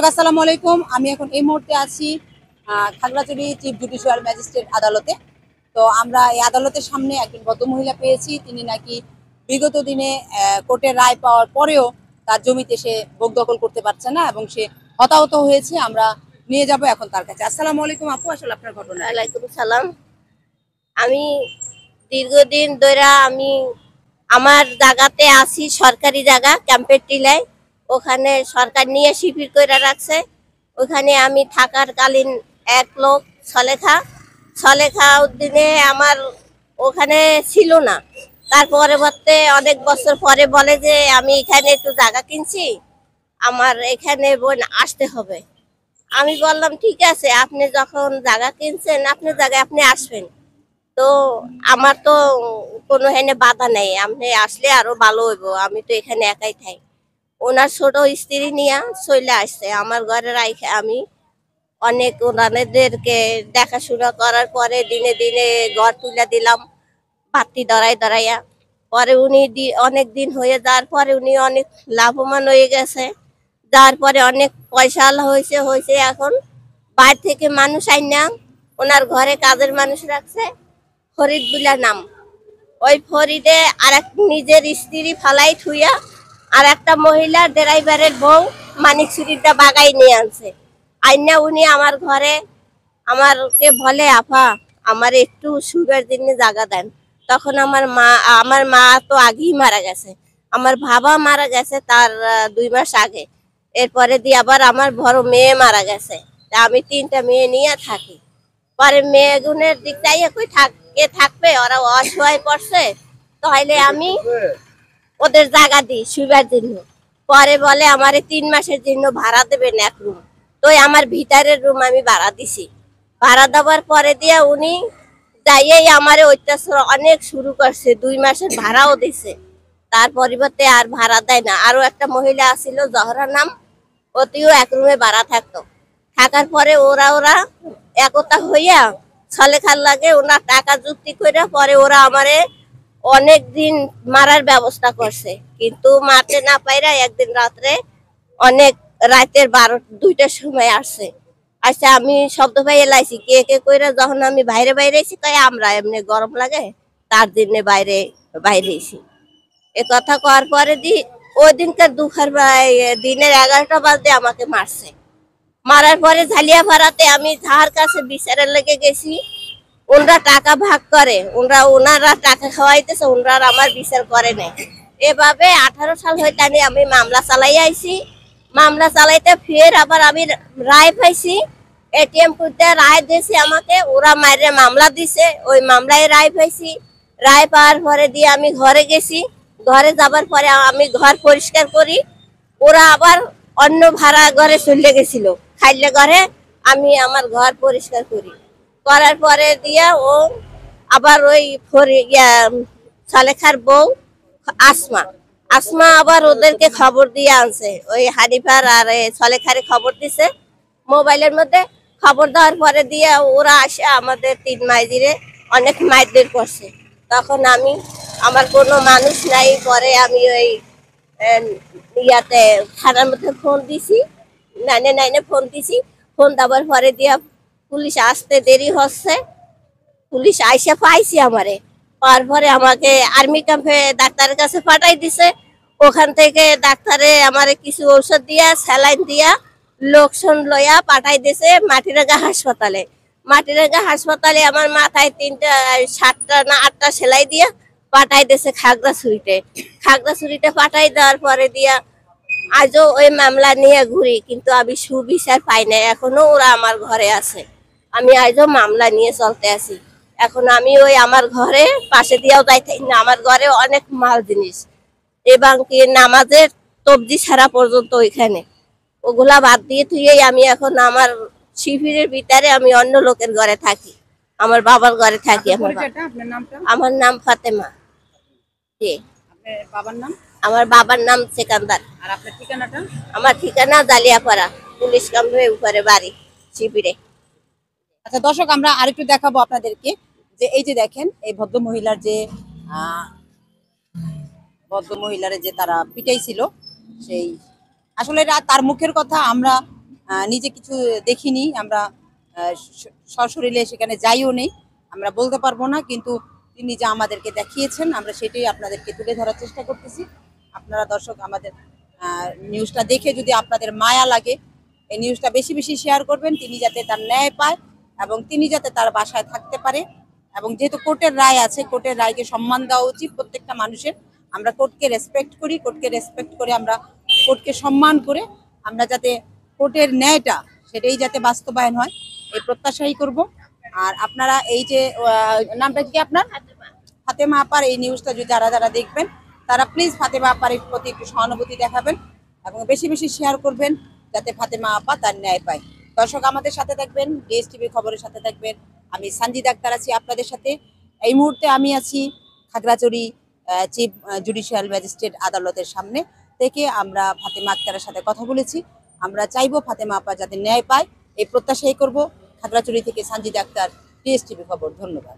দর্শক আসসালামু আলাইকুম। আমি এখন এই মুহূর্তে আছি খাগড়াছড়ি চিফ জুডিশিয়াল ম্যাজিস্ট্রেট আদালতে। তো আমরা এই আদালতের সামনে একজন ভদ্রমহিলা পেয়েছি, তিনি নাকি বিগত দিনে কোর্টের রায় পাওয়ার পরেও তার জমিতে সে ভোগ দখল করতে পারছে না এবং সে হতাহত হয়েছে। আমরা নিয়ে যাব এখন তার কাছে। আসসালামু আলাইকুম আপু, আসলে আপনার ঘটনা। ওয়ালাইকুম সালাম। আমি দীর্ঘদিন ধরে আমার জায়গাতে আছি, সরকারি জায়গা ক্যাম্পের টিলায়। ওখানে সরকার নিয়ে শিবির করে রাখছে। ওখানে আমি থাকার কালীন এক লোক ছলেখা উদ্দিনে আমার ওখানে ছিল না। তার পরবর্তী অনেক বছর পরে বলে যে আমি এখানে একটু জায়গা কিনছি, আমার এখানে বোন আসতে হবে। আমি বললাম ঠিক আছে, আপনি যখন জায়গা কিনছেন আপনার জায়গায় আপনি আসবেন। তো আমার তো কোনো এখানে বাধা নেই, আপনি আসলে আরো ভালো হইব, আমি তো এখানে একাই থাই। ওনার ছোট স্ত্রী নিয়ে চলে আসছে আমার ঘরে রাইখে। আমি অনেক ওনাদেরকে দেখাশোনা করার পরে দিনে দিনে ঘর তুলে দিলাম বাতি ধরাইয়া। পরে উনি অনেক দিন হয়ে যাওয়ার পরে উনি অনেক লাভবান হয়ে গেছে। যাওয়ার পরে অনেক পয়সা হয়েছে। এখন বাইরে থেকে মানুষ আইনা ওনার ঘরে কাজের মানুষ রাখছে, ফরিদ বুলা নাম। ওই ফরিদে আর এক নিজের স্ত্রী ফালাই থুইয়া আর একটা মহিলা ড্রাইভারের বউ মানিক চুরিটা বাগাই নিয়ে আনছে। আইনা উনি আমার ঘরে আমারকে বলে, আপা আমার একটু সুগার দিনে জায়গা দেন। তখন আমার মা তো আগেই মারা গেছে, আমার বাবা মারা গেছে তার 2 মাস আগে। এরপরে দিয়ে আবার আমার বড় মেয়ে মারা গেছে। তা আমি 3টা মেয়ে নিয়ে থাকি। পরে মেয়েগুনের দিক চাইয়ে কই থাকবে, ওরা অসহায় পড়ছে, তাহলে আমি ওদের জায়গা দিই শুইবার জন্য। পরে বলে আমারে 3 মাসের জন্য ভাড়া দেবেন এক রুম। তো আমার ভিতরের রুম আমি ভাড়া দিছি। ভাড়া দেওয়ার পরে দিয়ে উনি যাইয়েই আমারে অত্যাচার অনেক শুরু করছে, 2 মাসের ভাড়াও দিছে। তার পরিবর্তে আর ভাড়া দেয় না। আরো একটা মহিলা আছিল জহরা নাম, ওতেও এক রুমে ভাড়া থাকতো। থাকার পরে ওরা একতা হইয়া ছলেখার লাগে ওনার টাকা যুক্তি করে পরে ওরা আমারে অনেক দিন মারার ব্যবস্থা করছে, কিন্তু মারতে না পাইরা একদিন রাত্রে অনেক রাতের 2টার সময় আসছে। আচ্ছা আমি শব্দ পাই এলাইছি কে কে কইরা, যখন আমি বাইরে এসি কই আমরা এমনি গরম লাগে তার জন্য বাইরে এসি। এ কথা কওয়ার পরে ওই দিনকার দিনের 11টা বাজে আমাকে মারছে। মারার পরে ঝালিয়া ভাড়াতে আমি যার কাছে বিচারের লেগে গেছি, ওনারা টাকা ভাগ করে, ওনারা টাকা খাওয়াইতেছে, ওনারা আমার বিচার করে নাই। এভাবে 18 সাল হইতে আমি মামলা চালাই আইছি। মামলা চালাইতে ফের আবার আমি রায় পাইছি, এটিএম করতে রায় দিয়েছি আমাকে। ওরা মাইরে মামলা দিছে, ওই মামলায় রায় পাইছি। রায় পাওয়ার পরে দিয়ে আমি ঘরে গেছি। ঘরে যাবার পরে আমি ঘর পরিষ্কার করি, ওরা আবার অন্য ভাড়া ঘরে চলে গেছিল খাইলে ঘরে। আমি আমার ঘর পরিষ্কার করার পরে দিয়া ও আবার ওই সালেখার বউ আসমা আবার ওদেরকে খবর দিয়ে আনছে, ওই হানিফার আর সলেখারে খবর দিছে মোবাইলের মধ্যে। খবর দেওয়ার পরে দিয়ে ওরা আসে আমাদের 3 মাইজিরে অনেক মাইরদের করছে। তখন আমার কোনো মানুষ নাই, পরে আমি ওই ইয়াতে থানার মধ্যে ফোন দিছি, 999 ফোন দিছি। ফোন দেওয়ার পরে দিয়া পুলিশ আসতে দেরি হচ্ছে। পুলিশ আইসা পাইছি আমারে, পাওয়ার পরে আমাকে আর্মি ক্যাম্পে ডাক্তারের কাছে পাঠাই দিছে। ওখান থেকে ডাক্তারে আমারে কিছু ঔষধ দিয়া স্যালাইন দিয়া লোকজন লইয়া পাঠাই দিছে মাটিরাঙ্গা হাসপাতালে। আমার মাথায় 7টা না 8টা সেলাই দিয়া পাঠাই দিছে খাগড়াছড়িতে পাঠাই দেওয়ার পরে দিয়া আজও ওই মামলা নিয়ে ঘুরি, কিন্তু আমি সুবিচার পাই না। এখনো ওরা আমার ঘরে আছে, আমি আজও মামলা নিয়ে চলতে আছি। এখন আমি ওই আমার ঘরে পাশে দিয়েও যাইতে না, আমার ঘরে অনেক মাল জিনিস এবং কি নামাজের তবজি ছাড়া পর্যন্ত ওইখানে, ওগুলা বাদ দিয়ে থুয়েই আমি এখন আমার শিবিরের ভিতরে আমি অন্য লোকের ঘরে থাকি, আমার বাবার ঘরে থাকি। আমার নাম ফাতেমা। জি। বাবার নাম? আমার বাবার নাম সেকান্দার। আর আপনার ঠিকানাটা? আমার ঠিকানা জালিয়াপাড়া, পুলিশ ক্যাম্পের উপরে বাড়ি, শিবিরে। আচ্ছা দর্শক, আমরা আরেকটু দেখাবো আপনাদেরকে যে এই যে দেখেন এই ভদ্র মহিলারে যে তারা পিটাইছিল, সেই আসলে তার মুখের কথা আমরা নিজে কিছু দেখিনি আমরা, সশরীরে সেখানে যাইও নেই, আমরা বলতে পারবো না, কিন্তু তিনি যা আমাদেরকে দেখিয়েছেন আমরা সেটাই আপনাদেরকে তুলে ধরার চেষ্টা করতেছি। আপনারা দর্শক আমাদের নিউজটা দেখে যদি আপনাদের মায়া লাগে, এই নিউজটা বেশি বেশি শেয়ার করবেন, তিনি যাতে তার ন্যায় পায় এবং তিনি যাতে তার বাসায় থাকতে পারে। এবং যেহেতু কোর্টের রায় আছে, কোর্টের রায়কে সম্মান দেওয়া উচিত প্রত্যেকটা মানুষের। আমরা কোর্টকে রেসপেক্ট করি, কোর্টকে রেসপেক্ট করে আমরা কোর্টকে সম্মান করে আমরা যাতে কোর্টের ন্যায়টা সেটাই যাতে বাস্তবায়ন হয় এই প্রত্যাশাই করব। আর আপনারা এই যে নামটা কি আপনার? ফাতেমা আপার এই নিউজটা যদি যারা যারা দেখবেন তারা প্লিজ ফাতেমা আপার প্রতি একটু সহানুভূতি দেখাবেন এবং বেশি বেশি শেয়ার করবেন যাতে ফাতেমা আপা তার ন্যায় পায়। দর্শক আমাদের সাথে থাকবেন, ডিএসটিভি খবরের সাথে থাকবেন। আমি সানজিদা আক্তার আছি আপনাদের সাথে। এই মুহূর্তে আমি আছি খাগড়াছড়ি চিফ জুডিশিয়াল ম্যাজিস্ট্রেট আদালতের সামনে থেকে। আমরা ফাতেমা আক্তারের সাথে কথা বলেছি, আমরা চাইবো ফাতেমা আপা যাতে ন্যায় পায় এই প্রত্যাশাই করব। খাগড়াছড়ি থেকে সানজিদা আক্তার, ডিএসটিভি খবর। ধন্যবাদ।